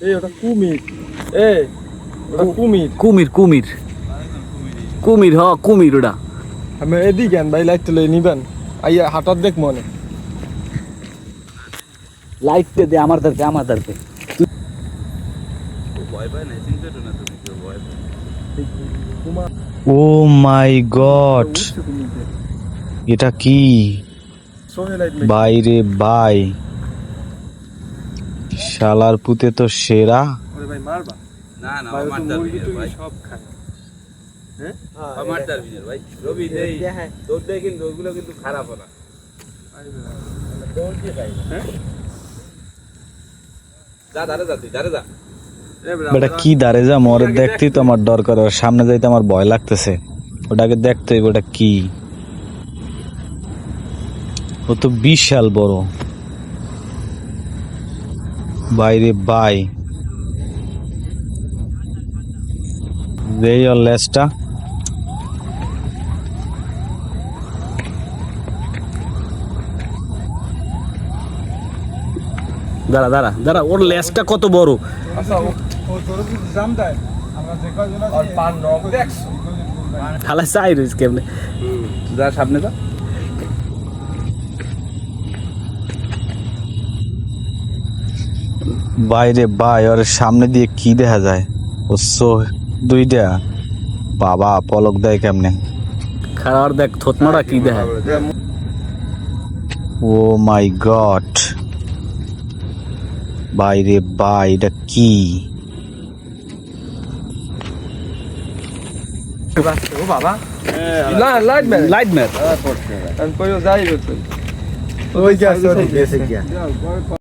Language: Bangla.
এই ওটা কুমির। এই ওটা কুমির। কুমির কুমির কুমির কুমির ওটা। আমি এদিকে ভাই লাইট তুলে নিবেন আইয়া হাটার দেখ মনে লাইট দে আমার দাঁড়তে ও মাই গড, এটা কি বাইরে ভাই, শালার পুতে তো সেরা। ভাই মারবা না না মারতার ভাই সব খায়। হ্যাঁ মারতার ভাই রবি দেই তোর দেই কিন্তু ওগুলো কিন্তু খারাপ না তোর কি ভাই হ্যাঁ যা দাঁড়া যা তুই দাঁড়া যা বেটা কি দাঁড়ে যা মরে দেখতেই তো আমার ডর করে, ওর সামনে যাইতে আমার ভয় লাগতেছে। ওটাকে দেখতে হইব ওটা কি। ও তো বিশাল বড় বাইরে বাই। দেই ওর লেজটা। দাঁড়া দাঁড়া দাঁড়া, ওর লেজটা কত বড়। আচ্ছা ও তোর জাম দেয় আমরা যে কয়জন আছি আর পান নক দেখছো খালা চাই রইস কেমনে। যা সামনে যা বাইরে বাই, ওর সামনে দিয়ে কি দেখা যায়? ও দুইটা বাবা পলক দেয় কেমনে। খারাপ দেখ থতমাটা কি দেখা। ও মাই গড, বাইরে বাই, এটা কি? ও বাবা লাইট ম্যান লাইট ম্যান আমি কইও যাইবে তুই ওই গেছে